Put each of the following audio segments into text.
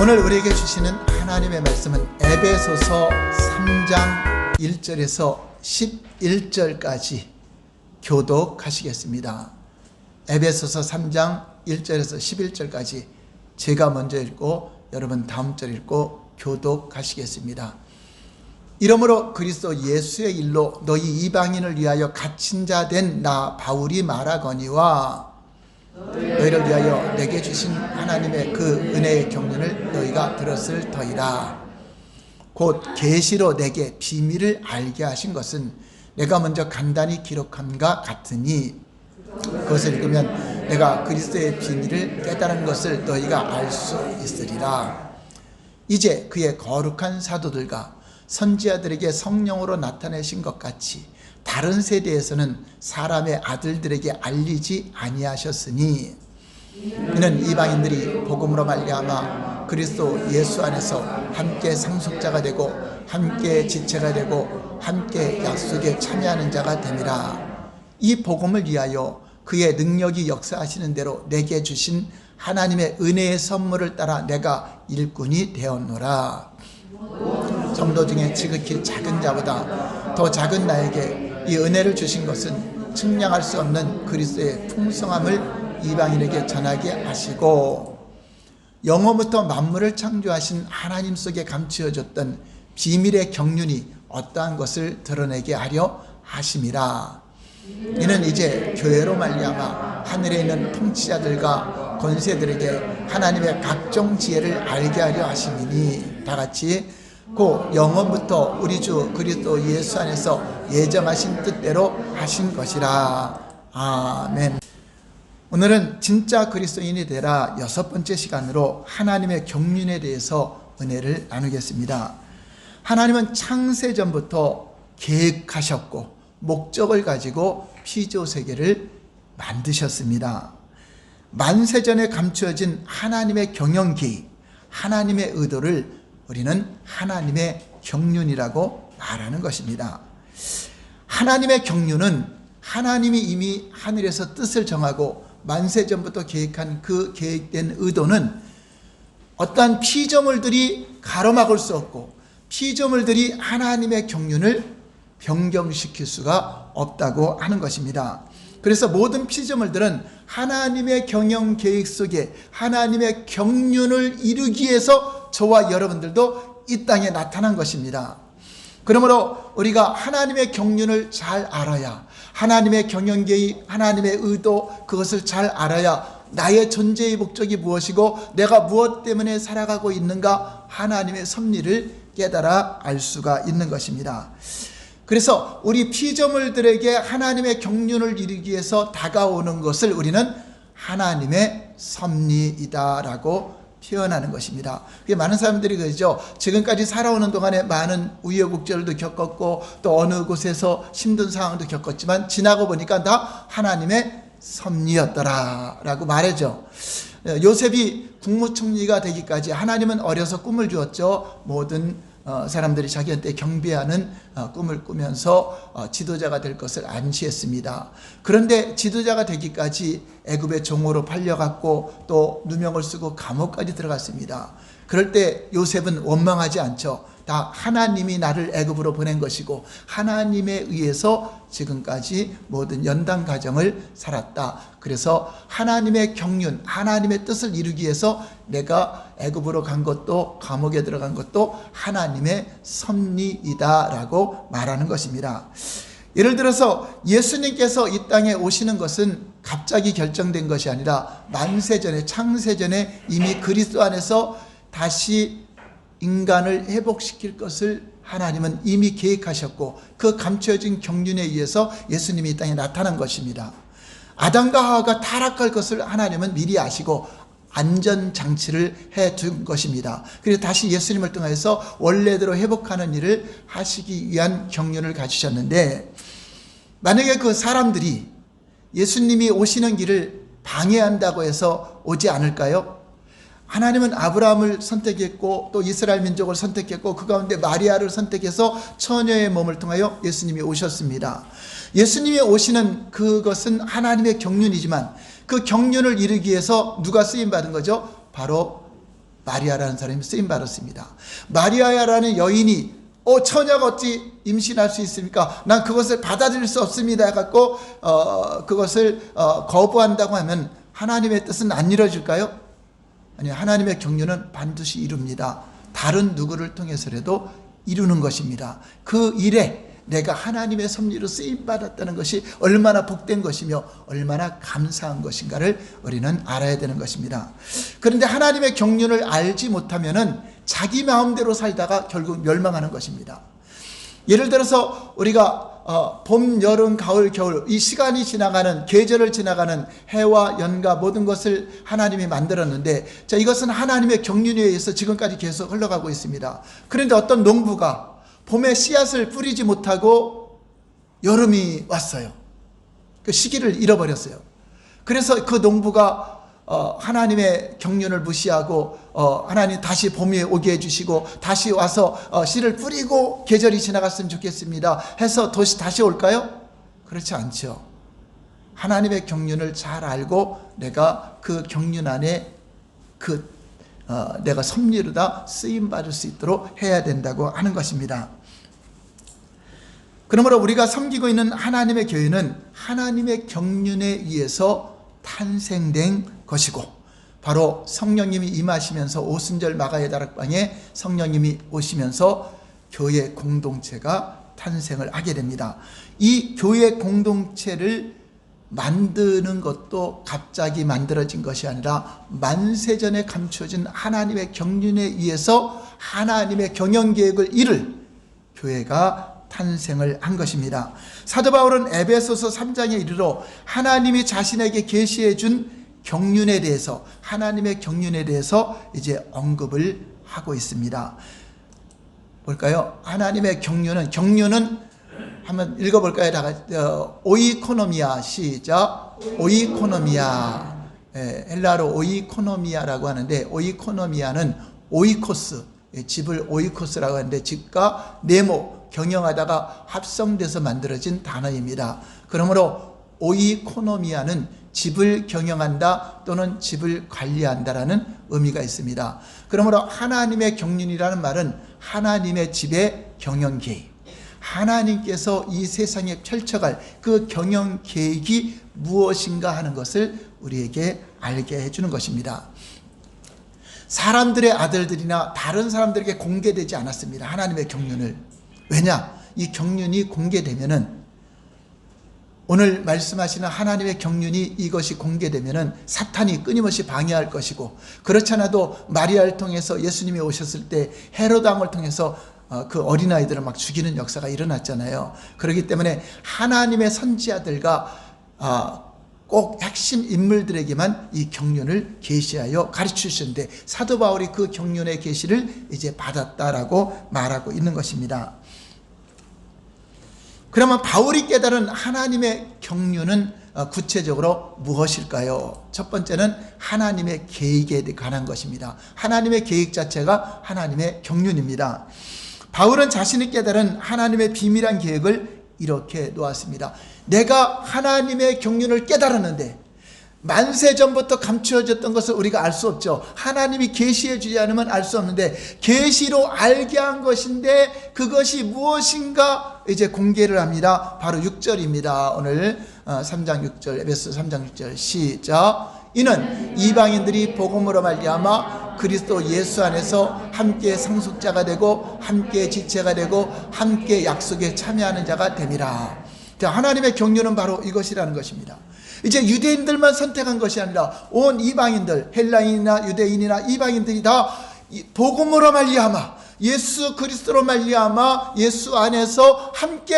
오늘 우리에게 주시는 하나님의 말씀은 에베소서 3장 1절에서 11절까지 교독하시겠습니다. 에베소서 3장 1절에서 11절까지 제가 먼저 읽고 여러분 다음 절 읽고 교독하시겠습니다. 이러므로 그리스도 예수의 일로 너희 이방인을 위하여 갇힌 자 된 나 바울이 말하거니와 너희를 위하여 내게 주신 하나님의 그 은혜의 경륜을 너희가 들었을 터이라. 곧 계시로 내게 비밀을 알게 하신 것은 내가 먼저 간단히 기록함과 같으니 그것을 읽으면 내가 그리스도의 비밀을 깨달은 것을 너희가 알 수 있으리라. 이제 그의 거룩한 사도들과 선지자들에게 성령으로 나타내신 것 같이 다른 세대에서는 사람의 아들들에게 알리지 아니하셨으니 이는 이방인들이 복음으로 말미암아 그리스도 예수 안에서 함께 상속자가 되고 함께 지체가 되고 함께 약속에 참여하는 자가 됨이라. 이 복음을 위하여 그의 능력이 역사하시는 대로 내게 주신 하나님의 은혜의 선물을 따라 내가 일꾼이 되었노라. 성도 중에 지극히 작은 자보다 더 작은 나에게 이 은혜를 주신 것은 측량할 수 없는 그리스도의 풍성함을 이방인에게 전하게 하시고 영원부터 만물을 창조하신 하나님 속에 감추어졌던 비밀의 경륜이 어떠한 것을 드러내게 하려 하심이라. 이는 이제 교회로 말미암아 하늘에 있는 통치자들과 권세들에게 하나님의 각종 지혜를 알게 하려 하심이니 다같이 고 영원부터 우리 주 그리스도 예수 안에서 예정하신 뜻대로 하신 것이라. 아멘. 오늘은 진짜 그리스도인이 되라 6번째 시간으로 하나님의 경륜에 대해서 은혜를 나누겠습니다. 하나님은 창세전부터 계획하셨고 목적을 가지고 피조세계를 만드셨습니다. 만세전에 감추어진 하나님의 경영계획, 하나님의 의도를 우리는 하나님의 경륜이라고 말하는 것입니다. 하나님의 경륜은 하나님이 이미 하늘에서 뜻을 정하고 만세전부터 계획한 그 계획된 의도는 어떠한 피조물들이 가로막을 수 없고 피조물들이 하나님의 경륜을 변경시킬 수가 없다고 하는 것입니다. 그래서 모든 피조물들은 하나님의 경영 계획 속에 하나님의 경륜을 이루기 위해서 저와 여러분들도 이 땅에 나타난 것입니다. 그러므로 우리가 하나님의 경륜을 잘 알아야 하나님의 경영 계획, 하나님의 의도 그것을 잘 알아야 나의 존재의 목적이 무엇이고 내가 무엇 때문에 살아가고 있는가 하나님의 섭리를 깨달아 알 수가 있는 것입니다. 그래서 우리 피조물들에게 하나님의 경륜을 이루기 위해서 다가오는 것을 우리는 하나님의 섭리이다라고 표현하는 것입니다. 많은 사람들이 그러죠. 지금까지 살아오는 동안에 많은 우여곡절도 겪었고 또 어느 곳에서 힘든 상황도 겪었지만 지나고 보니까 다 하나님의 섭리였더라라고 말하죠. 요셉이 국무총리가 되기까지 하나님은 어려서 꿈을 주었죠. 모든 사람들이 자기한테 경배하는 꿈을 꾸면서 지도자가 될 것을 안시했습니다. 그런데 지도자가 되기까지 애굽의 종으로 팔려갔고 또 누명을 쓰고 감옥까지 들어갔습니다. 그럴 때 요셉은 원망하지 않죠. 다 하나님이 나를 애굽으로 보낸 것이고 하나님에 의해서 지금까지 모든 연단 과정을 살았다. 그래서 하나님의 경륜, 하나님의 뜻을 이루기 위해서 내가 애굽으로 간 것도 감옥에 들어간 것도 하나님의 섭리이다라고 말하는 것입니다. 예를 들어서 예수님께서 이 땅에 오시는 것은 갑자기 결정된 것이 아니라 만세전에 창세전에 이미 그리스도 안에서 다시 인간을 회복시킬 것을 하나님은 이미 계획하셨고 그 감춰진 경륜에 의해서 예수님이 이 땅에 나타난 것입니다. 아담과 하와가 타락할 것을 하나님은 미리 아시고 안전장치를 해둔 것입니다. 그래서 다시 예수님을 통해서 원래대로 회복하는 일을 하시기 위한 경륜을 가지셨는데 만약에 그 사람들이 예수님이 오시는 길을 방해한다고 해서 오지 않을까요? 하나님은 아브라함을 선택했고 또 이스라엘 민족을 선택했고 그 가운데 마리아를 선택해서 처녀의 몸을 통하여 예수님이 오셨습니다. 예수님이 오시는 그것은 하나님의 경륜이지만 그 경륜을 이루기 위해서 누가 쓰임받은 거죠? 바로 마리아라는 사람이 쓰임받았습니다. 마리아라는 여인이 처녀가 어찌 임신할 수 있습니까? 난 그것을 받아들일 수 없습니다 해갖고 그것을 거부한다고 하면 하나님의 뜻은 안 이루어질까요? 아니, 하나님의 경륜은 반드시 이룹니다. 다른 누구를 통해서라도 이루는 것입니다. 그 일에 내가 하나님의 섭리로 쓰임받았다는 것이 얼마나 복된 것이며 얼마나 감사한 것인가를 우리는 알아야 되는 것입니다. 그런데 하나님의 경륜을 알지 못하면은 자기 마음대로 살다가 결국 멸망하는 것입니다. 예를 들어서 우리가 봄, 여름, 가을, 겨울 이 시간이 지나가는, 계절을 지나가는 해와 연과 모든 것을 하나님이 만들었는데, 자, 이것은 하나님의 경륜에 의해서 지금까지 계속 흘러가고 있습니다. 그런데 어떤 농부가 봄에 씨앗을 뿌리지 못하고 여름이 왔어요. 그 시기를 잃어버렸어요. 그래서 그 농부가 하나님의 경륜을 무시하고 하나님 다시 봄이 오게 해주시고 다시 와서 씨를 뿌리고 계절이 지나갔으면 좋겠습니다 해서 다시 올까요? 그렇지 않죠. 하나님의 경륜을 잘 알고 내가 그 경륜 안에 내가 섭리로다 쓰임받을 수 있도록 해야 된다고 하는 것입니다. 그러므로 우리가 섬기고 있는 하나님의 교회는 하나님의 경륜에 의해서 탄생된 것이고, 바로 성령님이 임하시면서 오순절 마가의 다락방에 성령님이 오시면서 교회 공동체가 탄생을 하게 됩니다. 이 교회 공동체를 만드는 것도 갑자기 만들어진 것이 아니라 만세전에 감춰진 하나님의 경륜에 의해서 하나님의 경영계획을 이룰 교회가 탄생을 한 것입니다. 사도 바울은 에베소서 3장에 이르러 하나님이 자신에게 계시해 준 경륜에 대해서, 하나님의 경륜에 대해서 이제 언급을 하고 있습니다. 볼까요? 하나님의 경륜은 한번 읽어볼까요? 다 같이. 오이코노미아, 시작. 오이코노미아. 헬라로 오이코노미아라고 하는데, 오이코노미아는 오이코스, 집을 오이코스라고 하는데 집과 네모, 경영하다가 합성돼서 만들어진 단어입니다. 그러므로 오이코노미아는 집을 경영한다 또는 집을 관리한다라는 의미가 있습니다. 그러므로 하나님의 경륜이라는 말은 하나님의 집의 경영 계획, 하나님께서 이 세상에 펼쳐갈 그 경영 계획이 무엇인가 하는 것을 우리에게 알게 해주는 것입니다. 사람들의 아들들이나 다른 사람들에게 공개되지 않았습니다. 하나님의 경륜을. 왜냐? 이 경륜이 공개되면은, 오늘 말씀하시는 하나님의 경륜이 이것이 공개되면은 사탄이 끊임없이 방해할 것이고, 그렇지 않아도 마리아를 통해서 예수님이 오셨을 때 헤롯 왕을 통해서 그 어린아이들을 막 죽이는 역사가 일어났잖아요. 그렇기 때문에 하나님의 선지자들과 꼭 핵심 인물들에게만 이 경륜을 계시하여 가르치셨는데, 사도 바울이 그 경륜의 계시를 이제 받았다라고 말하고 있는 것입니다. 그러면 바울이 깨달은 하나님의 경륜은 구체적으로 무엇일까요? 첫 번째는 하나님의 계획에 관한 것입니다. 하나님의 계획 자체가 하나님의 경륜입니다. 바울은 자신이 깨달은 하나님의 비밀한 계획을 이렇게 놓았습니다. 내가 하나님의 경륜을 깨달았는데, 만세 전부터 감추어졌던 것을 우리가 알 수 없죠. 하나님이 계시해 주지 않으면 알 수 없는데, 계시로 알게 한 것인데 그것이 무엇인가 이제 공개를 합니다. 바로 6절입니다. 오늘 3장 6절, 에베소 3장 6절, 시작. 이는 이방인들이 복음으로 말미암아 그리스도 예수 안에서 함께 상속자가 되고 함께 지체가 되고 함께 약속에 참여하는 자가 됨이라. 하나님의 경륜은 바로 이것이라는 것입니다. 이제 유대인들만 선택한 것이 아니라 온 이방인들, 헬라인이나 유대인이나 이방인들이 다 복음으로 말미암아, 예수 그리스도로 말미암아 예수 안에서 함께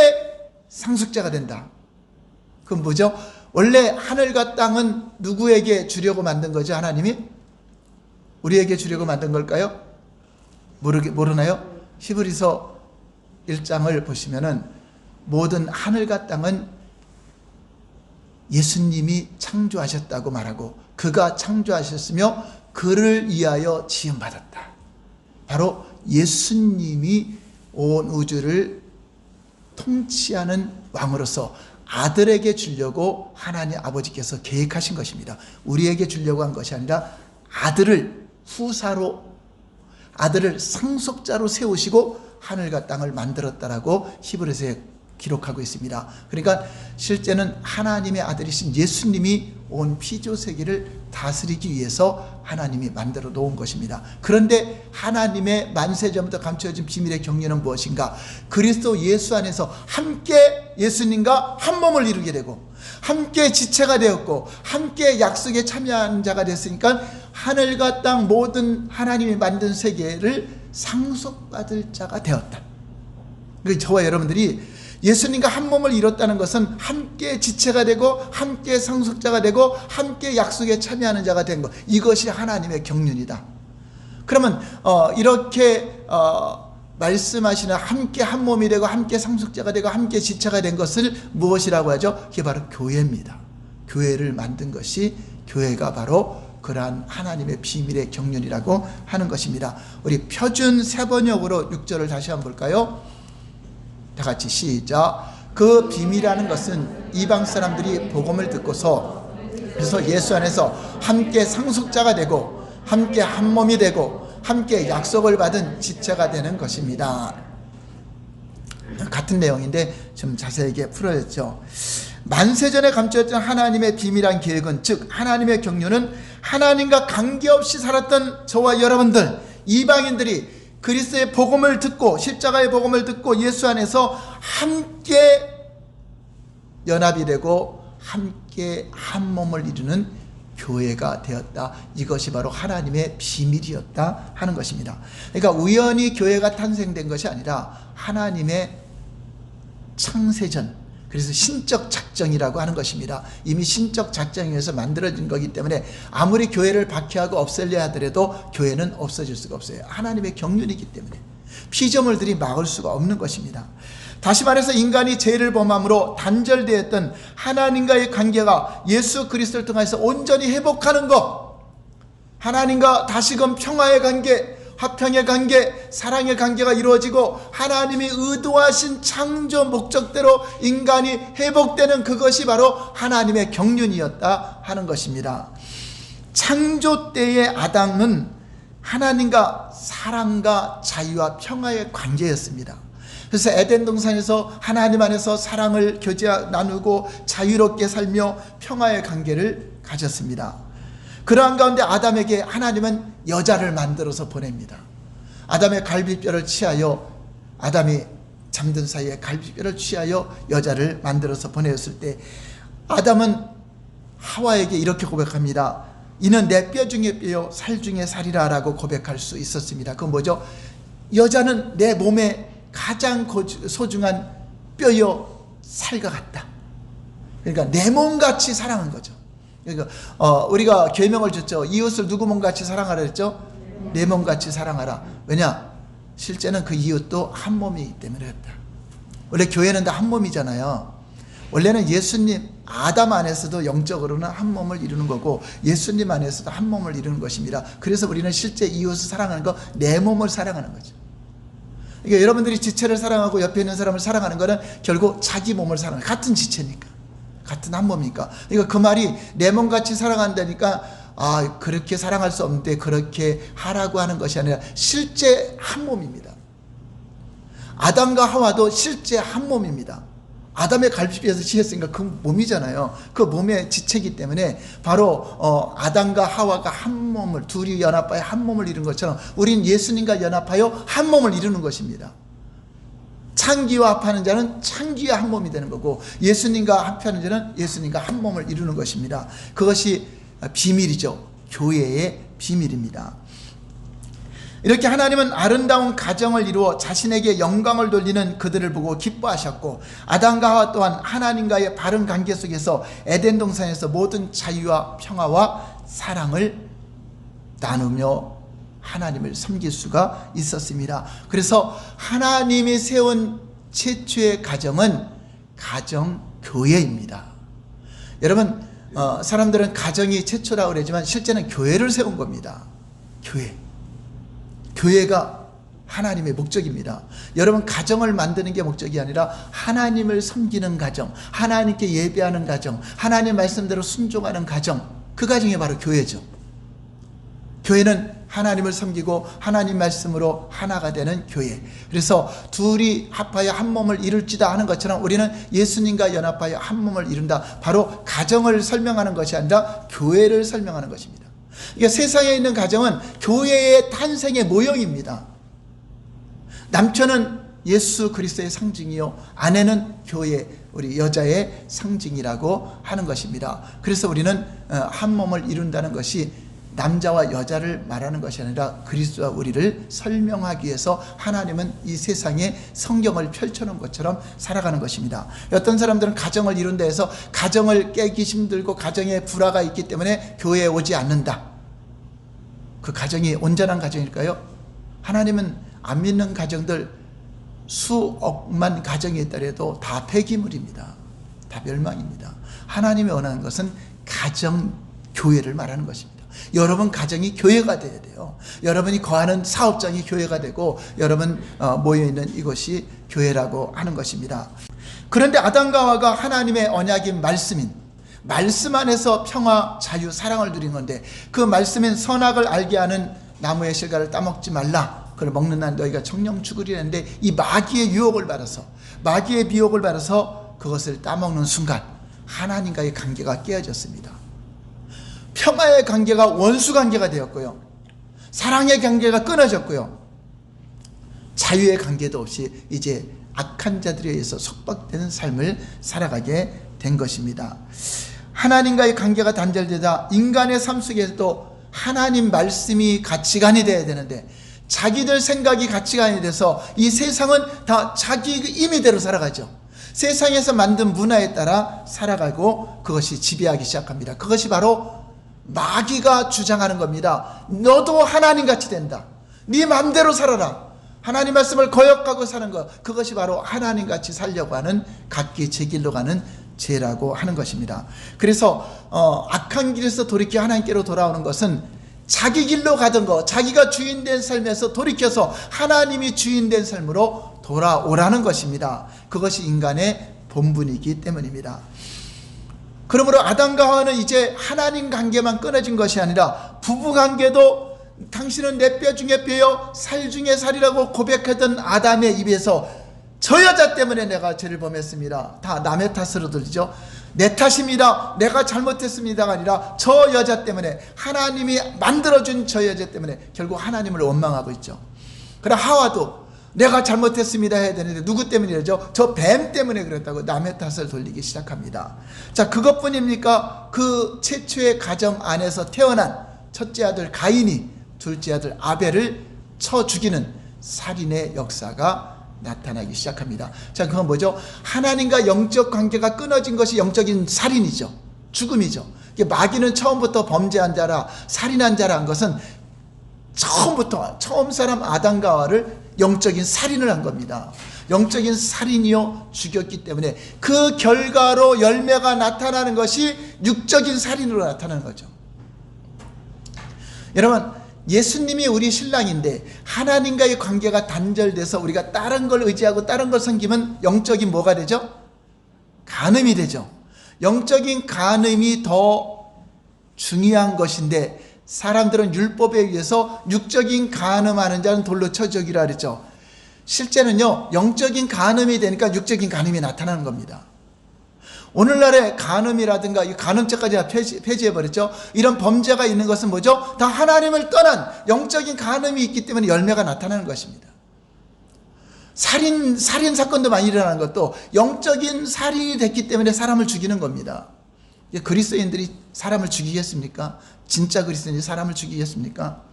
상속자가 된다. 그건 뭐죠? 원래 하늘과 땅은 누구에게 주려고 만든 거죠? 하나님이? 우리에게 주려고 만든 걸까요? 모르나요? 히브리서 1장을 보시면은 모든 하늘과 땅은 예수님이 창조하셨다고 말하고, 그가 창조하셨으며 그를 위하여 지음받았다. 바로 예수님이 온 우주를 통치하는 왕으로서 아들에게 주려고 하나님 아버지께서 계획하신 것입니다. 우리에게 주려고 한 것이 아니라 아들을 후사로 아들을 상속자로 세우시고 하늘과 땅을 만들었다라고 히브리서에 기록하고 있습니다. 그러니까 실제는 하나님의 아들이신 예수님이 온 피조 세계를 다스리기 위해서 하나님이 만들어 놓은 것입니다. 그런데 하나님의 만세전부터 감춰진 비밀의 경륜은 무엇인가? 그리스도 예수 안에서 함께 예수님과 한 몸을 이루게 되고 함께 지체가 되었고 함께 약속에 참여한 자가 됐으니까 하늘과 땅 모든 하나님이 만든 세계를 상속받을 자가 되었다. 그러니까 저와 여러분들이 예수님과 한 몸을 이뤘다는 것은 함께 지체가 되고 함께 상속자가 되고 함께 약속에 참여하는 자가 된 것, 이것이 하나님의 경륜이다. 그러면 이렇게 말씀하시는 함께 한 몸이 되고 함께 상속자가 되고 함께 지체가 된 것을 무엇이라고 하죠? 그게 바로 교회입니다. 교회를 만든 것이, 교회가 바로 그러한 하나님의 비밀의 경륜이라고 하는 것입니다. 우리 표준 세번역으로 6절을 다시 한번 볼까요? 다 같이 시작. 그 비밀이라는 것은 이방 사람들이 복음을 듣고서 그래서 예수 안에서 함께 상속자가 되고 함께 한 몸이 되고 함께 약속을 받은 지체가 되는 것입니다. 같은 내용인데 좀 자세하게 풀어졌죠. 만세전에 감춰졌던 하나님의 비밀한 계획은, 즉 하나님의 경륜은 하나님과 관계없이 살았던 저와 여러분들 이방인들이 그리스도의 복음을 듣고 십자가의 복음을 듣고 예수 안에서 함께 연합이 되고 함께 한 몸을 이루는 교회가 되었다. 이것이 바로 하나님의 비밀이었다 하는 것입니다. 그러니까 우연히 교회가 탄생된 것이 아니라 하나님의 창세전, 그래서 신적 작정이라고 하는 것입니다. 이미 신적 작정에 의해서 만들어진 거기 때문에 아무리 교회를 박해하고 없애려 하더라도 교회는 없어질 수가 없어요. 하나님의 경륜이기 때문에 피조물들이 막을 수가 없는 것입니다. 다시 말해서 인간이 죄를 범함으로 단절되었던 하나님과의 관계가 예수 그리스도를 통해서 온전히 회복하는 것, 하나님과 다시금 평화의 관계, 화평의 관계, 사랑의 관계가 이루어지고 하나님이 의도하신 창조 목적대로 인간이 회복되는 그것이 바로 하나님의 경륜이었다 하는 것입니다. 창조 때의 아담은 하나님과 사랑과 자유와 평화의 관계였습니다. 그래서 에덴 동산에서 하나님 안에서 사랑을 나누고 자유롭게 살며 평화의 관계를 가졌습니다. 그러한 가운데 아담에게 하나님은 여자를 만들어서 보냅니다. 아담의 갈비뼈를 취하여, 아담이 잠든 사이에 갈비뼈를 취하여 여자를 만들어서 보내었을 때 아담은 하와에게 이렇게 고백합니다. 이는 내 뼈 중에 뼈요 살 중에 살이라 라고 고백할 수 있었습니다. 그건 뭐죠? 여자는 내 몸에 가장 소중한 뼈요 살과 같다. 그러니까 내 몸같이 사랑한 거죠. 그러니까 우리가 계명을 줬죠. 이웃을 누구 몸같이 사랑하라 했죠? 내 몸같이 사랑하라. 왜냐? 실제는 그 이웃도 한 몸이기 때문에 그랬다. 원래 교회는 다 한 몸이잖아요. 원래는 예수님 아담 안에서도 영적으로는 한 몸을 이루는 거고 예수님 안에서도 한 몸을 이루는 것입니다. 그래서 우리는 실제 이웃을 사랑하는 거, 내 몸을 사랑하는 거죠. 그러니까 여러분들이 지체를 사랑하고 옆에 있는 사람을 사랑하는 거는 결국 자기 몸을 사랑하는, 같은 지체니까, 같은 한 몸이니까. 그러니까 그 말이 내 몸같이 사랑한다니까 그렇게 사랑할 수 없는데 그렇게 하라고 하는 것이 아니라 실제 한 몸입니다. 아담과 하와도 실제 한 몸입니다. 아담의 갈비뼈에서 지었으니까 그 몸이잖아요. 그 몸의 지체이기 때문에 바로 아담과 하와가 한 몸을, 둘이 연합하여 한 몸을 이룬 것처럼 우린 예수님과 연합하여 한 몸을 이루는 것입니다. 창기와 합하는 자는 창기와 한 몸이 되는 거고 예수님과 합하는 자는 예수님과 한 몸을 이루는 것입니다. 그것이 비밀이죠. 교회의 비밀입니다. 이렇게 하나님은 아름다운 가정을 이루어 자신에게 영광을 돌리는 그들을 보고 기뻐하셨고 아담과 하와 또한 하나님과의 바른 관계 속에서 에덴 동산에서 모든 자유와 평화와 사랑을 나누며 하나님을 섬길 수가 있었습니다. 그래서 하나님이 세운 최초의 가정은 가정교회입니다. 여러분, 사람들은 가정이 최초라고 그러지만 실제는 교회를 세운 겁니다. 교회가 하나님의 목적입니다. 여러분, 가정을 만드는 게 목적이 아니라 하나님을 섬기는 가정, 하나님께 예배하는 가정, 하나님 말씀대로 순종하는 가정, 그 가정이 바로 교회죠. 교회는 하나님을 섬기고 하나님 말씀으로 하나가 되는 교회. 그래서 둘이 합하여 한 몸을 이룰지다 하는 것처럼 우리는 예수님과 연합하여 한 몸을 이룬다. 바로 가정을 설명하는 것이 아니라 교회를 설명하는 것입니다. 그러니까 세상에 있는 가정은 교회의 탄생의 모형입니다. 남편은 예수 그리스도의 상징이요, 아내는 교회, 우리 여자의 상징이라고 하는 것입니다. 그래서 우리는 한 몸을 이룬다는 것이 남자와 여자를 말하는 것이 아니라 그리스도와 우리를 설명하기 위해서 하나님은 이 세상에 성경을 펼쳐놓은 것처럼 살아가는 것입니다. 어떤 사람들은 가정을 이룬다 해서 가정을 깨기 힘들고 가정에 불화가 있기 때문에 교회에 오지 않는다. 그 가정이 온전한 가정일까요? 하나님은 안 믿는 가정들 수억만 가정이 있더라도 다 폐기물입니다. 다 멸망입니다. 하나님이 원하는 것은 가정, 교회를 말하는 것입니다. 여러분 가정이 교회가 되어야 돼요. 여러분이 거하는 사업장이 교회가 되고 여러분 모여있는 이곳이 교회라고 하는 것입니다. 그런데 아담과 하와가 하나님의 언약인 말씀 안에서 평화, 자유, 사랑을 누린 건데 그 말씀인 선악을 알게 하는 나무의 실과를 따먹지 말라. 그걸 먹는 한 너희가 정령 죽으리라는데 이 마귀의 유혹을 받아서, 마귀의 미혹을 받아서 그것을 따먹는 순간 하나님과의 관계가 깨어졌습니다. 평화의 관계가 원수 관계가 되었고요, 사랑의 관계가 끊어졌고요, 자유의 관계도 없이 이제 악한 자들에 의해서 속박되는 삶을 살아가게 된 것입니다. 하나님과의 관계가 단절되다 인간의 삶 속에서도 하나님 말씀이 가치관이 되어야 되는데 자기들 생각이 가치관이 돼서 이 세상은 다 자기 임의대로 살아가죠. 세상에서 만든 문화에 따라 살아가고 그것이 지배하기 시작합니다. 그것이 바로 마귀가 주장하는 겁니다. 너도 하나님같이 된다. 네 맘대로 살아라. 하나님 말씀을 거역하고 사는 것, 그것이 바로 하나님같이 살려고 하는 각기 제 길로 가는 죄라고 하는 것입니다. 그래서 악한 길에서 돌이켜 하나님께로 돌아오는 것은 자기 길로 가던 것, 자기가 주인된 삶에서 돌이켜서 하나님이 주인된 삶으로 돌아오라는 것입니다. 그것이 인간의 본분이기 때문입니다. 그러므로 아담과 하와는 이제 하나님 관계만 끊어진 것이 아니라 부부 관계도 당신은 내 뼈 중에 뼈요 살 중에 살이라고 고백하던 아담의 입에서 저 여자 때문에 내가 죄를 범했습니다. 다 남의 탓으로 들리죠. 내 탓입니다. 내가 잘못했습니다가 아니라 저 여자 때문에, 하나님이 만들어준 저 여자 때문에 결국 하나님을 원망하고 있죠. 그러나 하와도 내가 잘못했습니다 해야 되는데 누구 때문이죠? 저 뱀 때문에 그랬다고 남의 탓을 돌리기 시작합니다. 자, 그것뿐입니까? 그 최초의 가정 안에서 태어난 첫째 아들 가인이 둘째 아들 아벨을 쳐 죽이는 살인의 역사가 나타나기 시작합니다. 자, 그건 뭐죠? 하나님과 영적 관계가 끊어진 것이 영적인 살인이죠. 죽음이죠. 마귀는 처음부터 범죄한 자라, 살인한 자라 한 것은 처음 사람 아담과 하와를 영적인 살인을 한 겁니다. 영적인 살인이요 죽였기 때문에 그 결과로 열매가 나타나는 것이 육적인 살인으로 나타나는 거죠. 여러분, 예수님이 우리 신랑인데 하나님과의 관계가 단절돼서 우리가 다른 걸 의지하고 다른 걸 섬기면 영적인 뭐가 되죠? 간음이 되죠. 영적인 간음이 더 중요한 것인데 사람들은 율법에 의해서 육적인 간음하는 자는 돌로 쳐 죽이라 그랬죠. 실제는요, 영적인 간음이 되니까 육적인 간음이 나타나는 겁니다. 오늘날의 간음이라든가 이 간음죄까지 다 폐지해버렸죠. 이런 범죄가 있는 것은 뭐죠? 다 하나님을 떠난 영적인 간음이 있기 때문에 열매가 나타나는 것입니다. 살인 사건도 많이 일어나는 것도 영적인 살인이 됐기 때문에 사람을 죽이는 겁니다. 그리스도인들이 사람을 죽이겠습니까? 진짜 그리스도인이 사람을 죽이겠습니까?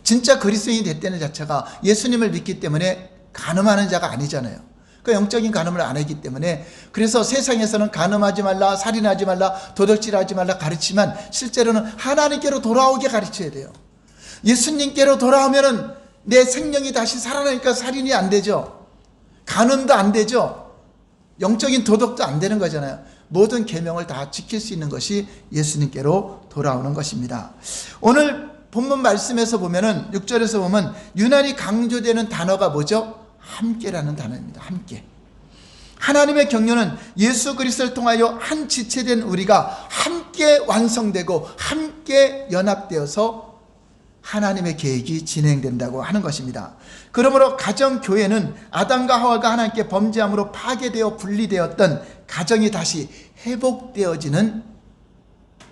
진짜 그리스도인이 됐다는 자체가 예수님을 믿기 때문에 간음하는 자가 아니잖아요. 그 영적인 간음을 안 하기 때문에, 그래서 세상에서는 간음하지 말라, 살인하지 말라, 도둑질하지 말라 가르치지만 실제로는 하나님께로 돌아오게 가르쳐야 돼요. 예수님께로 돌아오면은 내 생명이 다시 살아나니까 살인이 안 되죠. 간음도 안 되죠. 영적인 도덕도 안 되는 거잖아요. 모든 계명을 다 지킬 수 있는 것이 예수님께로 돌아오는 것입니다. 오늘 본문 말씀에서 보면은 6절에서 보면 유난히 강조되는 단어가 뭐죠? 함께라는 단어입니다. 함께. 하나님의 경륜은 예수 그리스도를 통하여 한 지체된 우리가 함께 완성되고 함께 연합되어서 하나님의 계획이 진행된다고 하는 것입니다. 그러므로 가정교회는 아담과 하와가 하나님께 범죄함으로 파괴되어 분리되었던 가정이 다시 회복되어지는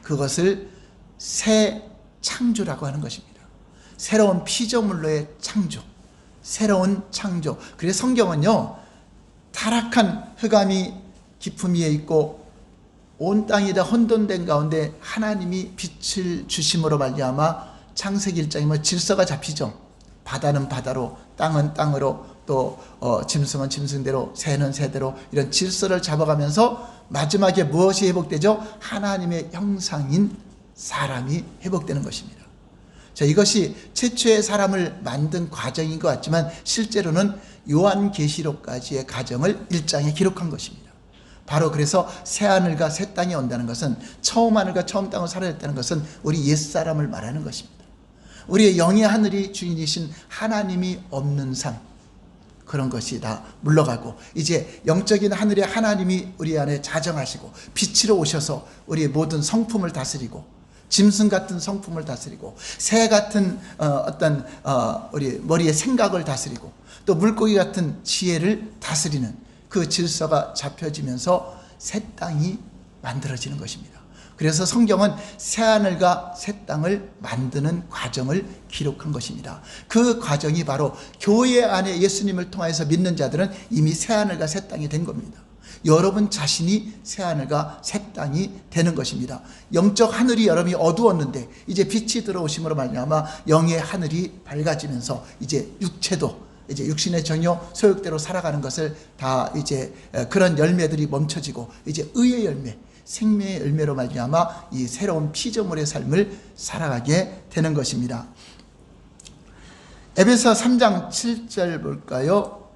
그것을 새 창조라고 하는 것입니다. 새로운 피조물로의 창조, 새로운 창조. 그래서 성경은요, 타락한 흑암이 깊음 위에 있고 온 땅이 다 혼돈된 가운데 하나님이 빛을 주심으로 말미암아 창세기 1장이면 질서가 잡히죠. 바다는 바다로, 땅은 땅으로, 또 짐승은 짐승대로, 새는 새대로, 이런 질서를 잡아가면서 마지막에 무엇이 회복되죠? 하나님의 형상인 사람이 회복되는 것입니다. 자, 이것이 최초의 사람을 만든 과정인 것 같지만 실제로는 요한계시록까지의 과정을 1장에 기록한 것입니다. 바로 그래서 새하늘과 새 땅이 온다는 것은, 처음 하늘과 처음 땅을 사라졌다는 것은 우리 옛사람을 말하는 것입니다. 우리의 영의 하늘이 주인이신 하나님이 없는 삶, 그런 것이 다 물러가고 이제 영적인 하늘의 하나님이 우리 안에 자정하시고 빛으로 오셔서 우리의 모든 성품을 다스리고, 짐승 같은 성품을 다스리고, 새 같은 우리 머리의 생각을 다스리고, 또 물고기 같은 지혜를 다스리는 그 질서가 잡혀지면서 새 땅이 만들어지는 것입니다. 그래서 성경은 새하늘과 새 땅을 만드는 과정을 기록한 것입니다. 그 과정이 바로 교회 안에 예수님을 통해서 믿는 자들은 이미 새하늘과 새 땅이 된 겁니다. 여러분 자신이 새하늘과 새 땅이 되는 것입니다. 영적 하늘이 여러분이 어두웠는데 이제 빛이 들어오심으로 말미암아 영의 하늘이 밝아지면서 이제 육체도, 이제 육신의 정욕 소욕대로 살아가는 것을 다 이제 그런 열매들이 멈춰지고 이제 의의 열매, 생명의 열매로 말미암아 이 새로운 피조물의 삶을 살아가게 되는 것입니다. 에베소 3장 7절 볼까요?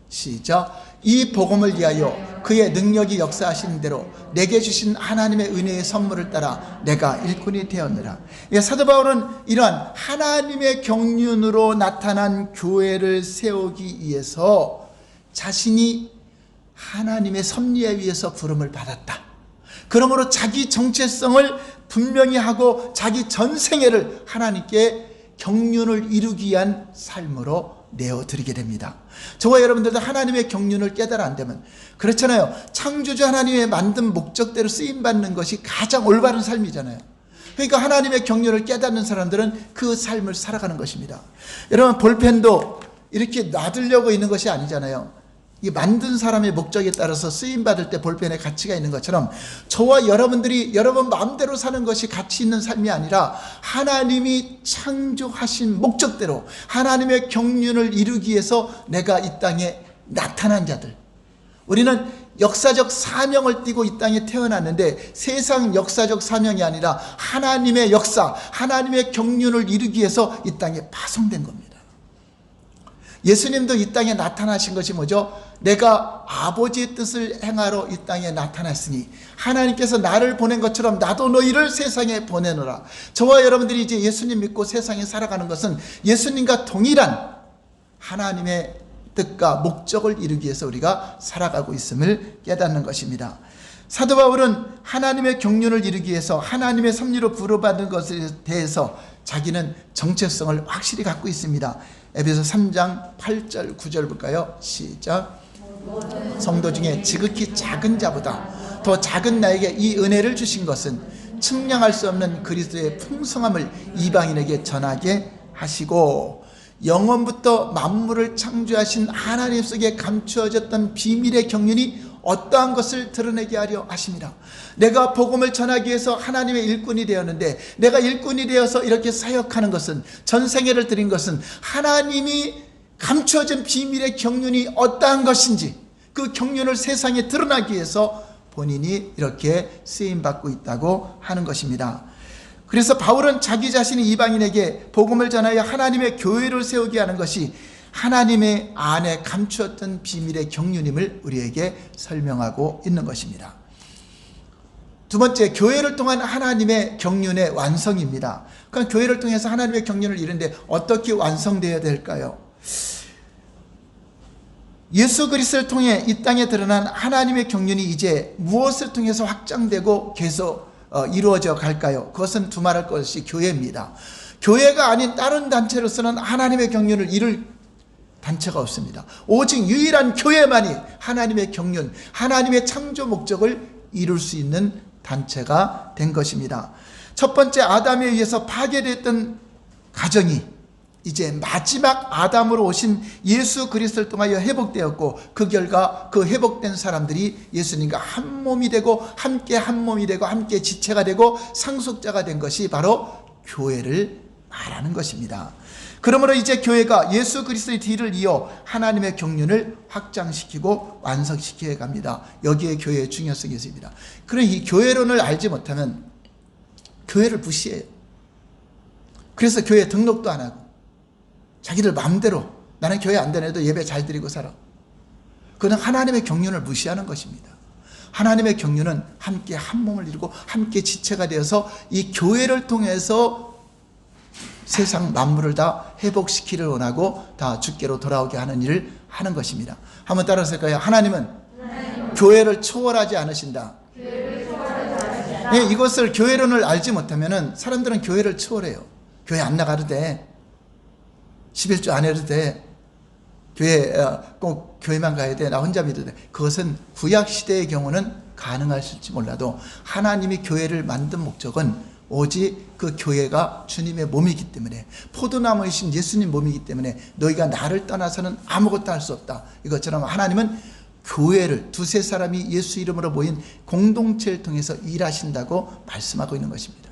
시작. 이 복음을 위하여 그의 능력이 역사하신 대로 내게 주신 하나님의 은혜의 선물을 따라 내가 일꾼이 되었느라. 사도 바울은 이러한 하나님의 경륜으로 나타난 교회를 세우기 위해서 자신이 하나님의 섭리에 의해서 부름을 받았다. 그러므로 자기 정체성을 분명히 하고 자기 전생애를 하나님께 경륜을 이루기 위한 삶으로 내어드리게 됩니다. 저와 여러분들도 하나님의 경륜을 깨달아 안 되면, 그렇잖아요. 창조주 하나님의 만든 목적대로 쓰임받는 것이 가장 올바른 삶이잖아요. 그러니까 하나님의 경륜을 깨닫는 사람들은 그 삶을 살아가는 것입니다. 여러분, 볼펜도 이렇게 놔두려고 있는 것이 아니잖아요. 이 만든 사람의 목적에 따라서 쓰임받을 때 볼펜에 가치가 있는 것처럼 저와 여러분들이 여러분 마음대로 사는 것이 가치 있는 삶이 아니라 하나님이 창조하신 목적대로 하나님의 경륜을 이루기 위해서 내가 이 땅에 나타난 자들, 우리는 역사적 사명을 띠고 이 땅에 태어났는데 세상 역사적 사명이 아니라 하나님의 역사, 하나님의 경륜을 이루기 위해서 이 땅에 파송된 겁니다. 예수님도 이 땅에 나타나신 것이 뭐죠? 내가 아버지의 뜻을 행하러 이 땅에 나타났으니 하나님께서 나를 보낸 것처럼 나도 너희를 세상에 보내노라. 저와 여러분들이 이제 예수님 믿고 세상에 살아가는 것은 예수님과 동일한 하나님의 뜻과 목적을 이루기 위해서 우리가 살아가고 있음을 깨닫는 것입니다. 사도 바울은 하나님의 경륜을 이루기 위해서 하나님의 섭리로 부름받은 것에 대해서 자기는 정체성을 확실히 갖고 있습니다. 에베소 3장 8절 9절 볼까요? 시작. 성도 중에 지극히 작은 자보다 더 작은 나에게 이 은혜를 주신 것은 측량할 수 없는 그리스도의 풍성함을 이방인에게 전하게 하시고, 영원부터 만물을 창조하신 하나님 속에 감추어졌던 비밀의 경륜이 어떠한 것을 드러내게 하려 하십니다. 내가 복음을 전하기 위해서 하나님의 일꾼이 되었는데, 내가 일꾼이 되어서 이렇게 사역하는 것은, 전생애를 드린 것은 하나님이 감추어진 비밀의 경륜이 어떠한 것인지 그 경륜을 세상에 드러나기 위해서 본인이 이렇게 쓰임받고 있다고 하는 것입니다. 그래서 바울은 자기 자신이 이방인에게 복음을 전하여 하나님의 교회를 세우게 하는 것이 하나님의 안에 감추었던 비밀의 경륜임을 우리에게 설명하고 있는 것입니다. 두 번째, 교회를 통한 하나님의 경륜의 완성입니다. 그러니까 교회를 통해서 하나님의 경륜을 이루는데 어떻게 완성되어야 될까요? 예수 그리스도를 통해 이 땅에 드러난 하나님의 경륜이 이제 무엇을 통해서 확장되고 계속 이루어져 갈까요? 그것은 두말할 것이 교회입니다. 교회가 아닌 다른 단체로서는 하나님의 경륜을 이룰 단체가 없습니다. 오직 유일한 교회만이 하나님의 경륜, 하나님의 창조 목적을 이룰 수 있는 단체가 된 것입니다. 첫 번째 아담에 의해서 파괴됐던 가정이 이제 마지막 아담으로 오신 예수 그리스도를 통하여 회복되었고, 그 결과 그 회복된 사람들이 예수님과 한 몸이 되고 함께 한 몸이 되고 함께 지체가 되고 상속자가 된 것이 바로 교회를 말하는 것입니다. 그러므로 이제 교회가 예수 그리스도의 뒤를 이어 하나님의 경륜을 확장시키고 완성시켜 갑니다. 여기에 교회의 중요성이 있습니다. 그러나 이 교회론을 알지 못하면 교회를 무시해요. 그래서 교회 등록도 안 하고 자기들 마음대로 나는 교회 안 다녀도 예배 잘 드리고 살아. 그는 하나님의 경륜을 무시하는 것입니다. 하나님의 경륜은 함께 한 몸을 이루고 함께 지체가 되어서 이 교회를 통해서 세상 만물을 다 회복시키기를 원하고 다 주께로 돌아오게 하는 일을 하는 것입니다. 한번 따라서 할까요? 하나님은 교회를 초월하지 않으신다. 네, 이것을 교회론을 알지 못하면 사람들은 교회를 초월해요. 교회 안 나가도 돼. 11조 안 해도 돼. 교회 꼭 교회만 가야 돼. 나 혼자 믿어도 돼. 그것은 구약시대의 경우는 가능하실지 몰라도 하나님이 교회를 만든 목적은 오직 그 교회가 주님의 몸이기 때문에, 포도나무이신 예수님 몸이기 때문에 너희가 나를 떠나서는 아무것도 할 수 없다. 이것처럼 하나님은 교회를, 두세 사람이 예수 이름으로 모인 공동체를 통해서 일하신다고 말씀하고 있는 것입니다.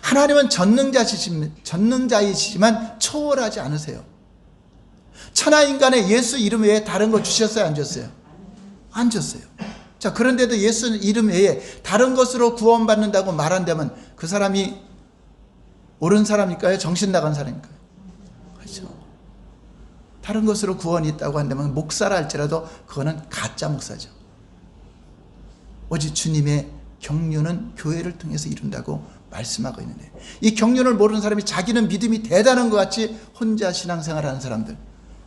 하나님은 전능자이시지만 초월하지 않으세요. 천하인간의 예수 이름 외에 다른 거 주셨어요? 안 줬어요? 안 줬어요. 자, 그런데도 예수 이름 외에 다른 것으로 구원받는다고 말한다면 그 사람이 옳은 사람일까요? 정신 나간 사람일까요? 그렇죠. 다른 것으로 구원이 있다고 한다면 목사라 할지라도 그거는 가짜 목사죠. 오직 주님의 경륜은 교회를 통해서 이룬다고 말씀하고 있는데, 이 경륜을 모르는 사람이 자기는 믿음이 대단한 것 같이 혼자 신앙생활하는 사람들,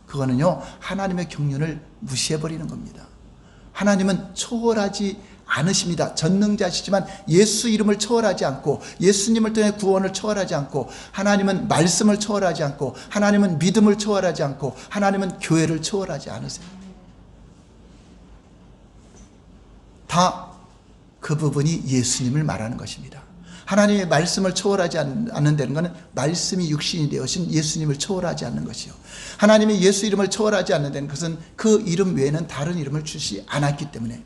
그거는요 하나님의 경륜을 무시해버리는 겁니다. 하나님은 초월하지 않으십니다. 전능자시지만 예수 이름을 초월하지 않고, 예수님을 통해 구원을 초월하지 않고, 하나님은 말씀을 초월하지 않고, 하나님은 믿음을 초월하지 않고, 하나님은 교회를 초월하지 않으세요. 다 그 부분이 예수님을 말하는 것입니다. 하나님의 말씀을 초월하지 않는다는 것은 말씀이 육신이 되어신 예수님을 초월하지 않는 것이요, 하나님의 예수 이름을 초월하지 않는다는 것은 그 이름 외에는 다른 이름을 주시 않았기 때문에,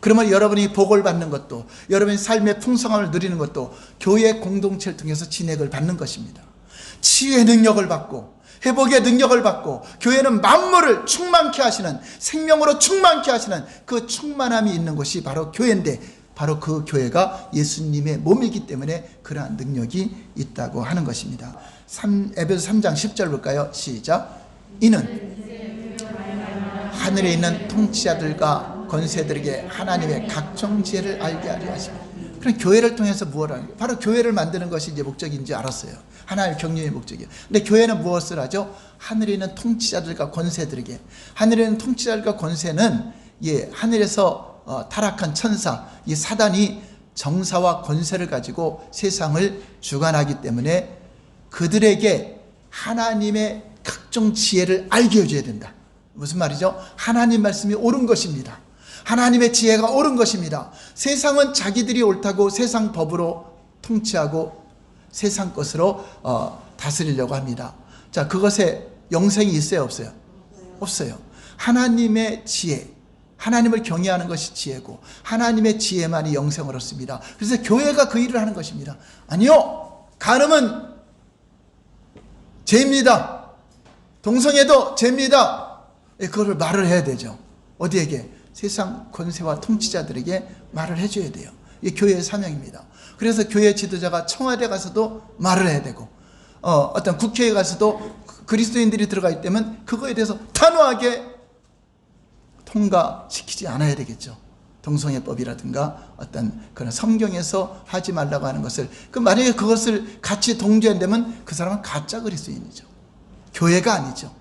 그러면 여러분이 복을 받는 것도, 여러분이 삶의 풍성함을 누리는 것도 교회 공동체를 통해서 진액을 받는 것입니다. 치유의 능력을 받고 회복의 능력을 받고, 교회는 만물을 충만케 하시는, 생명으로 충만케 하시는 그 충만함이 있는 곳이 바로 교회인데, 바로 그 교회가 예수님의 몸이기 때문에 그러한 능력이 있다고 하는 것입니다. 에베소 3장 10절 볼까요? 시작. 이는 하늘에 있는 통치자들과 권세들에게 하나님의 각종 지혜를 알게 하려 하십니다. 그럼 교회를 통해서 무엇을 하는 거예요? 바로 교회를 만드는 것이 이제 목적인지 알았어요. 하나님의 경륜의 목적이에요. 근데 교회는 무엇을 하죠? 하늘에 있는 통치자들과 권세들에게. 하늘에 있는 통치자들과 권세는 하늘에서 타락한 천사, 이 사단이 정사와 권세를 가지고 세상을 주관하기 때문에 그들에게 하나님의 각종 지혜를 알게 해줘야 된다. 무슨 말이죠? 하나님 말씀이 옳은 것입니다. 하나님의 지혜가 옳은 것입니다. 세상은 자기들이 옳다고 세상 법으로 통치하고 세상 것으로 다스리려고 합니다. 자, 그것에 영생이 있어요? 없어요? 없어요. 하나님의 지혜, 하나님을 경외하는 것이 지혜고 하나님의 지혜만이 영생을 얻습니다. 그래서 교회가 그 일을 하는 것입니다. 아니요, 간음은 죄입니다. 동성애도 죄입니다. 그거를 말을 해야 되죠. 어디에게? 세상 권세와 통치자들에게 말을 해줘야 돼요. 이게 교회의 사명입니다. 그래서 교회 지도자가 청와대 가서도 말을 해야 되고, 어떤 국회에 가서도 그리스도인들이 들어가 있다면 그거에 대해서 단호하게 통과시키지 않아야 되겠죠. 동성애법이라든가 어떤 그런 성경에서 하지 말라고 하는 것을, 만약에 그것을 같이 동조한다면 그 사람은 가짜 그리스도인이죠. 교회가 아니죠.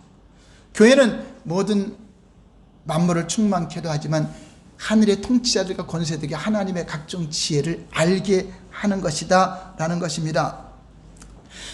교회는 모든 만물을 충만케도 하지만 하늘의 통치자들과 권세들에게 하나님의 각종 지혜를 알게 하는 것이다 라는 것입니다.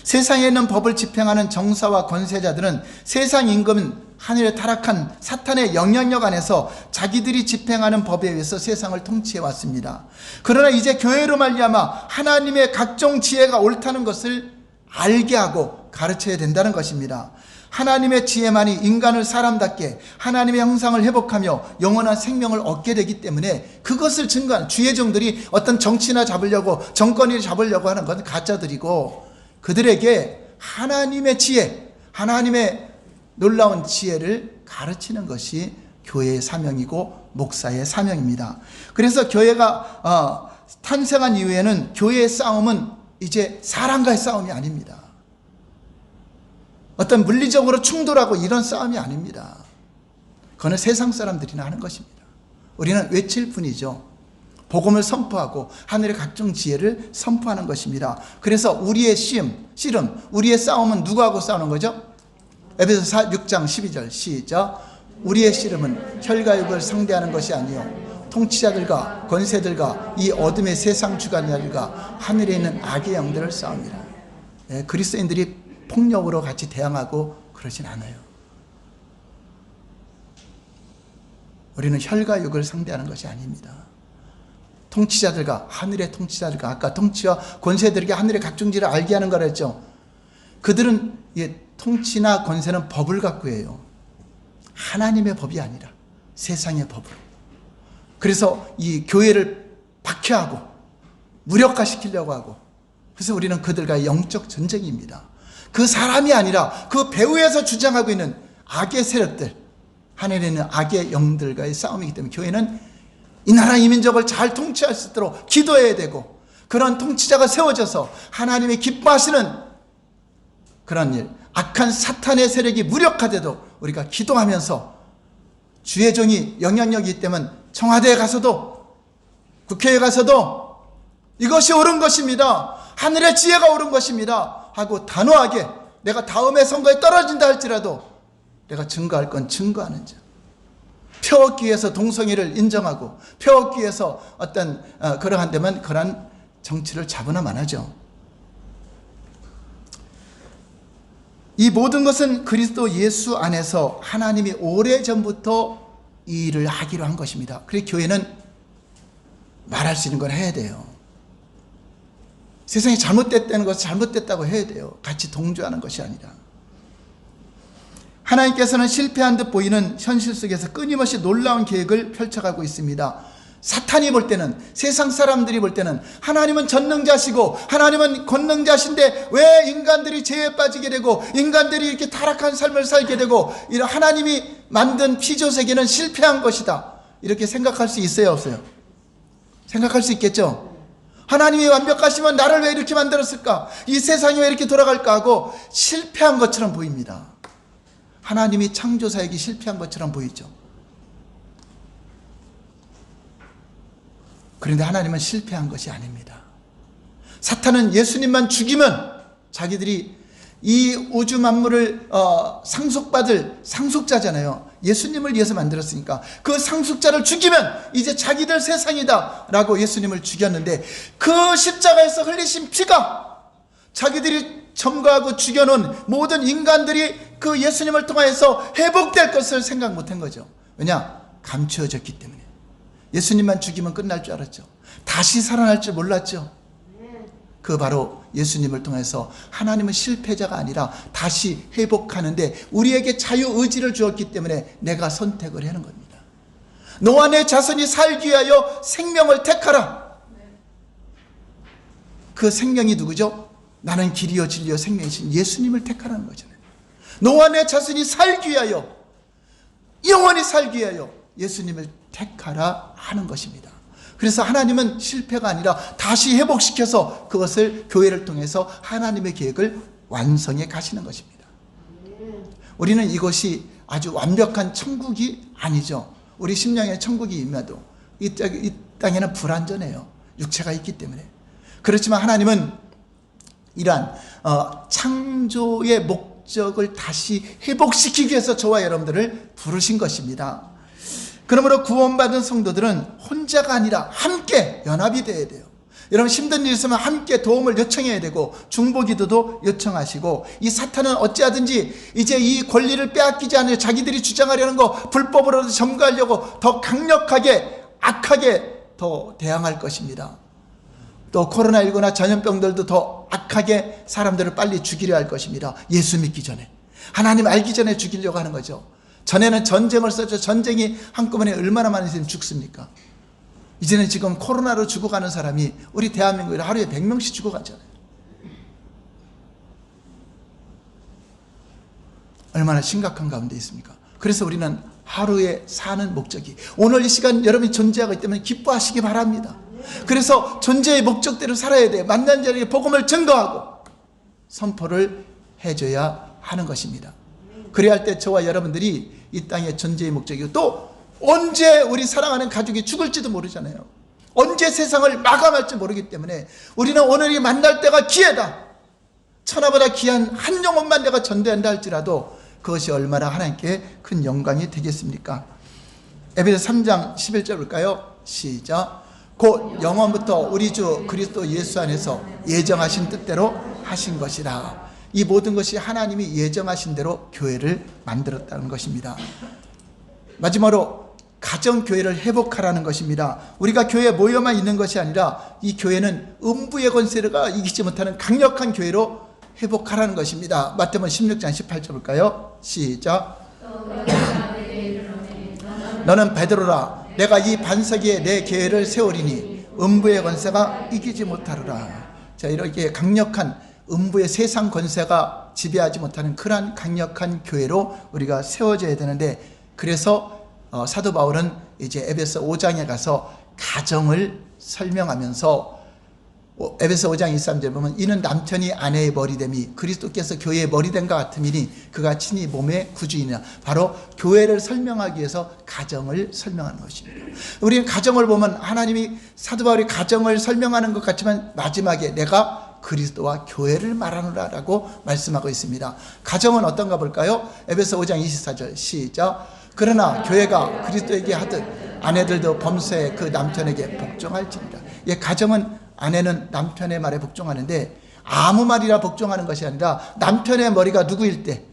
세상에 있는 법을 집행하는 정사와 권세자들은 세상 임금은 하늘에 타락한 사탄의 영향력 안에서 자기들이 집행하는 법에 의해서 세상을 통치해 왔습니다. 그러나 이제 교회로 말미암아 하나님의 각종 지혜가 옳다는 것을 알게 하고 가르쳐야 된다는 것입니다. 하나님의 지혜만이 인간을 사람답게 하나님의 형상을 회복하며 영원한 생명을 얻게 되기 때문에 그것을 증거하는 주의 종들이 어떤 정치나 잡으려고 정권을 잡으려고 하는 건 가짜들이고, 그들에게 하나님의 지혜, 하나님의 놀라운 지혜를 가르치는 것이 교회의 사명이고 목사의 사명입니다. 그래서 교회가 탄생한 이후에는 교회의 싸움은 이제 사람과의 싸움이 아닙니다. 어떤 물리적으로 충돌하고 이런 싸움이 아닙니다. 그거는 세상 사람들이나 하는 것입니다. 우리는 외칠 뿐이죠. 복음을 선포하고 하늘의 각종 지혜를 선포하는 것입니다. 그래서 우리의 씨름, 우리의 싸움은 누구하고 싸우는 거죠? 에베소서 6장 12절 시작. 우리의 씨름은 혈과 육을 상대하는 것이 아니요 통치자들과 권세들과 이 어둠의 세상 주관자들과 하늘에 있는 악의 영들을 싸웁니다. 그리스도인들이 폭력으로 같이 대항하고 그러진 않아요. 우리는 혈과 육을 상대하는 것이 아닙니다. 통치자들과 하늘의 통치자들과, 아까 통치와 권세들에게 하늘의 각종 지혜를 알게 하는 거라 했죠. 그들은 통치나 권세는 법을 갖고 해요. 하나님의 법이 아니라 세상의 법으로. 그래서 이 교회를 박해하고 무력화시키려고 하고, 그래서 우리는 그들과의 영적 전쟁입니다. 그 사람이 아니라 그 배후에서 주장하고 있는 악의 세력들, 하늘에 있는 악의 영들과의 싸움이기 때문에 교회는 이 나라 이 민족을 잘 통치할 수 있도록 기도해야 되고, 그런 통치자가 세워져서 하나님이 기뻐하시는 그런 일, 악한 사탄의 세력이 무력화되도록 우리가 기도하면서, 주의 종이 영향력이 있기 때문에 청와대에 가서도 국회에 가서도 이것이 옳은 것입니다, 하늘의 지혜가 옳은 것입니다 하고 단호하게, 내가 다음에 선거에 떨어진다 할지라도 내가 증거할 건 증거하는 자, 표 얻기 위해서 동성애를 인정하고 표 얻기 위해서 어떤 그러한 데만 그러한 정치를 자부나 만하죠. 이 모든 것은 그리스도 예수 안에서 하나님이 오래전부터 이 일을 하기로 한 것입니다. 그래서 교회는 말할 수 있는 걸 해야 돼요. 세상이 잘못됐다는 것을 잘못됐다고 해야 돼요. 같이 동조하는 것이 아니라. 하나님께서는 실패한 듯 보이는 현실 속에서 끊임없이 놀라운 계획을 펼쳐가고 있습니다. 사탄이 볼 때는, 세상 사람들이 볼 때는 하나님은 전능자시고 하나님은 권능자신데 왜 인간들이 죄에 빠지게 되고 인간들이 이렇게 타락한 삶을 살게 되고, 이런 하나님이 만든 피조세계는 실패한 것이다, 이렇게 생각할 수 있어요, 없어요? 생각할 수 있겠죠? 하나님이 완벽하시면 나를 왜 이렇게 만들었을까, 이 세상이 왜 이렇게 돌아갈까 하고 실패한 것처럼 보입니다. 하나님이 창조사역이 실패한 것처럼 보이죠. 그런데 하나님은 실패한 것이 아닙니다. 사탄은 예수님만 죽이면 자기들이 이 우주 만물을 상속받을 상속자잖아요. 예수님을 위해서 만들었으니까 그 상속자를 죽이면 이제 자기들 세상이다 라고 예수님을 죽였는데, 그 십자가에서 흘리신 피가 자기들이 점거하고 죽여놓은 모든 인간들이 그 예수님을 통해서 회복될 것을 생각 못한 거죠. 왜냐? 감추어졌기 때문에. 예수님만 죽이면 끝날 줄 알았죠. 다시 살아날 줄 몰랐죠. 그 바로 예수님을 통해서 하나님은 실패자가 아니라 다시 회복하는데 우리에게 자유의지를 주었기 때문에 내가 선택을 하는 겁니다. 너와 내 자손이 살기 위하여 생명을 택하라. 그 생명이 누구죠? 나는 길이요 진리요 생명이신 예수님을 택하라는 거잖아요. 너와 내 자손이 살기 위하여, 영원히 살기 위하여 예수님을 택하라 하는 것입니다. 그래서 하나님은 실패가 아니라 다시 회복시켜서 그것을 교회를 통해서 하나님의 계획을 완성해 가시는 것입니다. 우리는 이것이 아주 완벽한 천국이 아니죠. 우리 심령의 천국이 임해도 이 땅에는 불완전해요. 육체가 있기 때문에. 그렇지만 하나님은 이러한 창조의 목적을 다시 회복시키기 위해서 저와 여러분들을 부르신 것입니다. 그러므로 구원받은 성도들은 혼자가 아니라 함께 연합이 되어야 돼요. 여러분 힘든 일 있으면 함께 도움을 요청해야 되고 중보기도도 요청하시고, 이 사탄은 어찌하든지 이제 이 권리를 빼앗기지 않으려 자기들이 주장하려는 거 불법으로 점거하려고 더 강력하게 악하게 더 대항할 것입니다. 또 코로나19나 전염병들도 더 악하게 사람들을 빨리 죽이려 할 것입니다. 예수 믿기 전에, 하나님 알기 전에 죽이려고 하는 거죠. 전에는 전쟁을 썼죠. 전쟁이 한꺼번에 얼마나 많은 사람이 죽습니까? 이제는 지금 코로나로 죽어가는 사람이 우리 대한민국에 하루에 100명씩 죽어가잖아요. 얼마나 심각한 가운데 있습니까? 그래서 우리는 하루에 사는 목적이, 오늘 이 시간 여러분이 존재하고 있기 때문에 기뻐하시기 바랍니다. 그래서 존재의 목적대로 살아야 돼요. 만난 자에게 복음을 증거하고 선포를 해줘야 하는 것입니다. 그래야 할 때 저와 여러분들이 이 땅의 존재의 목적이고, 또 언제 우리 사랑하는 가족이 죽을지도 모르잖아요. 언제 세상을 마감할지 모르기 때문에 우리는 오늘이 만날 때가 기회다. 천하보다 귀한 한 영혼만 내가 전도한다 할지라도 그것이 얼마나 하나님께 큰 영광이 되겠습니까? 에베소 3장 11절 볼까요? 시작. 곧 영원부터 우리 주 그리스도 예수 안에서 예정하신 뜻대로 하신 것이라. 이 모든 것이 하나님이 예정하신 대로 교회를 만들었다는 것입니다. 마지막으로 가정교회를 회복하라는 것입니다. 우리가 교회에 모여만 있는 것이 아니라 이 교회는 음부의 권세가 이기지 못하는 강력한 교회로 회복하라는 것입니다. 마태복음 16장 18절 볼까요? 시작. 너는 베드로라. 내가 이 반석 위에 내 교회를 세우리니 음부의 권세가 이기지 못하리라. 자, 이렇게 강력한 음부의 세상 권세가 지배하지 못하는 그러한 강력한 교회로 우리가 세워져야 되는데, 그래서 사도 바울은 이제 에베소 5장에 가서 가정을 설명하면서 에베소 5장 23절 보면, 이는 남편이 아내의 머리됨이 그리스도께서 교회의 머리됨과 같음이니 그가 친히 몸의 구주이니라. 바로 교회를 설명하기 위해서 가정을 설명하는 것입니다. 우리는 가정을 보면 하나님이, 사도 바울이 가정을 설명하는 것 같지만 마지막에 내가 그리스도와 교회를 말하노라 라고 말씀하고 있습니다. 가정은 어떤가 볼까요? 에베소 5장 24절 시작. 그러나 교회가 그리스도에게 하듯 아내들도 범사에 그 남편에게 복종할지니라. 예, 가정은 아내는 남편의 말에 복종하는데 아무 말이라 복종하는 것이 아니라 남편의 머리가 누구일 때?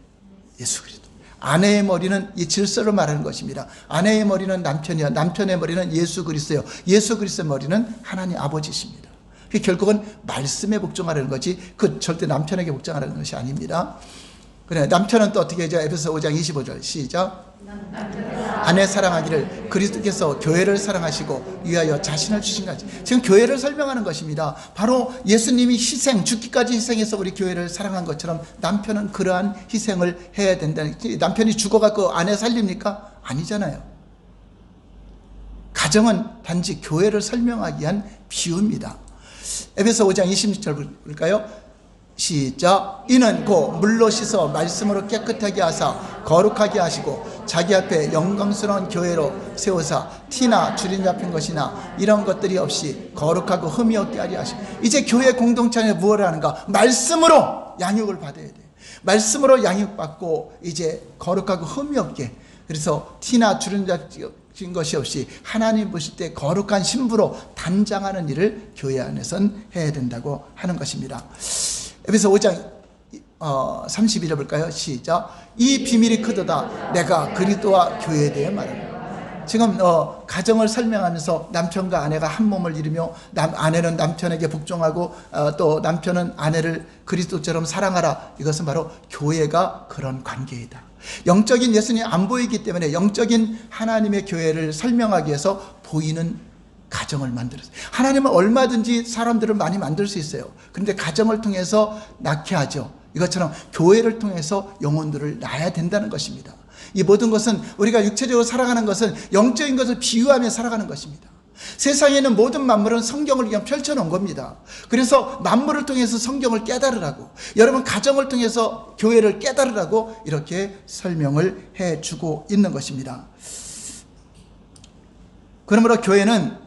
예수 그리스도. 아내의 머리는 이 질서를 말하는 것입니다. 아내의 머리는 남편이요, 남편의 머리는 예수 그리스도요, 예수 그리스도의 머리는 하나님 아버지십니다. 결국은 말씀에 복종하라는 거지 그 절대 남편에게 복종하라는 것이 아닙니다. 그래, 남편은 또 어떻게 하죠? 에베소 5장 25절 시작. 아내 사랑하기를 그리스도께서 교회를 사랑하시고 위하여 자신을 주신 것이. 지금 교회를 설명하는 것입니다. 바로 예수님이 희생, 죽기까지 희생해서 우리 교회를 사랑한 것처럼 남편은 그러한 희생을 해야 된다는. 남편이 죽어갖고 아내 살립니까? 아니잖아요. 가정은 단지 교회를 설명하기 위한 비유입니다. 에베소 5장 26절 볼까요? 시작. 이는 곧 물로 씻어 말씀으로 깨끗하게 하사 거룩하게 하시고 자기 앞에 영광스러운 교회로 세우사 티나 주린 잡힌 것이나 이런 것들이 없이 거룩하고 흠이 없게 하려 하시고. 이제 교회 공동체에 무엇을 하는가? 말씀으로 양육을 받아야 돼요. 말씀으로 양육받고 이제 거룩하고 흠이 없게, 그래서 티나 주린 잡힌 것이 없이 하나님 보실 때 거룩한 신부로 단장하는 일을 교회 안에선 해야 된다고 하는 것입니다. 에베소 5장 32절 볼까요? 시작. 이 비밀이 크도다 내가 그리스도와 교회에 대해 말합니다. 지금 가정을 설명하면서 남편과 아내가 한 몸을 이루며 아내는 남편에게 복종하고 또 남편은 아내를 그리스도처럼 사랑하라. 이것은 바로 교회가 그런 관계이다. 영적인 예수님이 안 보이기 때문에 영적인 하나님의 교회를 설명하기 위해서 보이는 가정을 만들었어요. 하나님은 얼마든지 사람들을 많이 만들 수 있어요. 그런데 가정을 통해서 낳게 하죠. 이것처럼 교회를 통해서 영혼들을 낳아야 된다는 것입니다. 이 모든 것은 우리가 육체적으로 살아가는 것은 영적인 것을 비유하며 살아가는 것입니다. 세상에는 모든 만물은 성경을 그냥 펼쳐놓은 겁니다. 그래서 만물을 통해서 성경을 깨달으라고, 여러분 가정을 통해서 교회를 깨달으라고 이렇게 설명을 해주고 있는 것입니다. 그러므로 교회는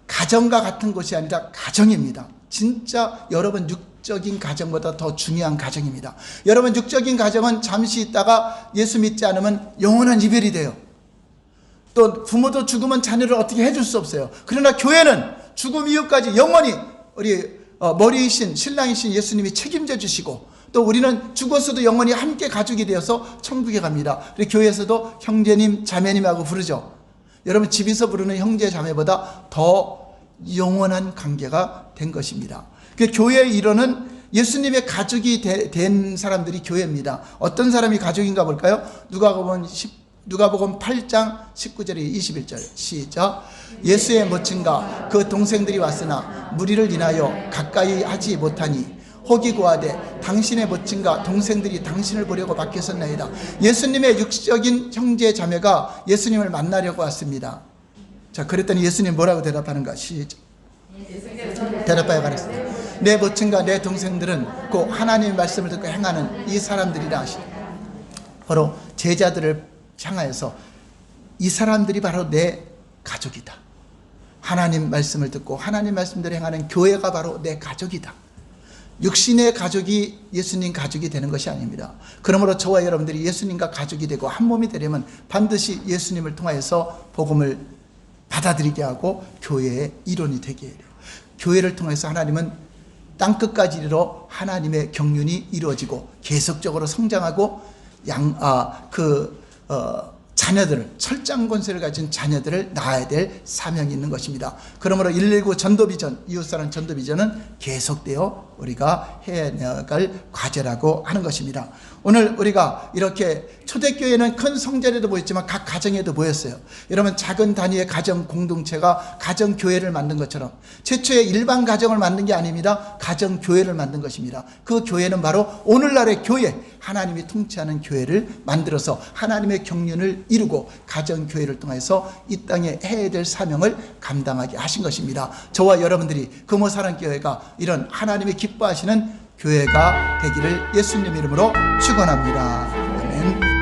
가정과 같은 것이 아니라 가정입니다. 진짜 여러분 육적인 가정보다 더 중요한 가정입니다. 여러분 육적인 가정은 잠시 있다가 예수 믿지 않으면 영원한 이별이 돼요. 또 부모도 죽으면 자녀를 어떻게 해줄 수 없어요. 그러나 교회는 죽음 이후까지 영원히 우리 머리이신 신랑이신 예수님이 책임져 주시고, 또 우리는 죽어서도 영원히 함께 가족이 되어서 천국에 갑니다. 우리 교회에서도 형제님 자매님하고 부르죠. 여러분, 집에서 부르는 형제 자매보다 더 영원한 관계가 된 것입니다. 그 교회의 일원은 예수님의 가족이 된 사람들이 교회입니다. 어떤 사람이 가족인가 볼까요? 누가복음 8장 19절에 21절 시작. 예수의 모친과 그 동생들이 왔으나 무리를 인하여 가까이 하지 못하니 혹이 구하되 당신의 모친과 동생들이 당신을 보려고 밖에 섰나이다. 예수님의 육적인 형제 자매가 예수님을 만나려고 왔습니다. 자, 그랬더니 예수님 뭐라고 대답하는가? 시작. 대답하여 가르쳤습니다. 내 모친과 내 동생들은 곧 하나님의 말씀을 듣고 행하는 이 사람들이라 하시니, 바로 제자들을 향하여서 이 사람들이 바로 내 가족이다. 하나님 말씀을 듣고 하나님 말씀대로 행하는 교회가 바로 내 가족이다. 육신의 가족이 예수님 가족이 되는 것이 아닙니다. 그러므로 저와 여러분들이 예수님과 가족이 되고 한 몸이 되려면 반드시 예수님을 통하여서 복음을 받아들이게 하고 교회의 일원이 되게 해요. 교회를 통해서 하나님은 땅끝까지 이르러 하나님의 경륜이 이루어지고 계속적으로 성장하고 자녀들을, 철장 권세를 가진 자녀들을 낳아야 될 사명이 있는 것입니다. 그러므로 119 전도비전, 이웃사랑 전도비전은 계속되어 우리가 해나갈 과제라고 하는 것입니다. 오늘 우리가 이렇게 초대교회는 큰 성전에도 모였지만 각 가정에도 모였어요. 여러분, 작은 단위의 가정 공동체가 가정교회를 만든 것처럼 최초의 일반 가정을 만든 게 아닙니다. 가정교회를 만든 것입니다. 그 교회는 바로 오늘날의 교회, 하나님이 통치하는 교회를 만들어서 하나님의 경륜을 이루고 가정교회를 통해서 이 땅에 해야 될 사명을 감당하게 하신 것입니다. 저와 여러분들이 금호사랑교회가 이런 하나님이 기뻐하시는 교회가 되기를 예수님 이름으로 축원합니다. 아멘.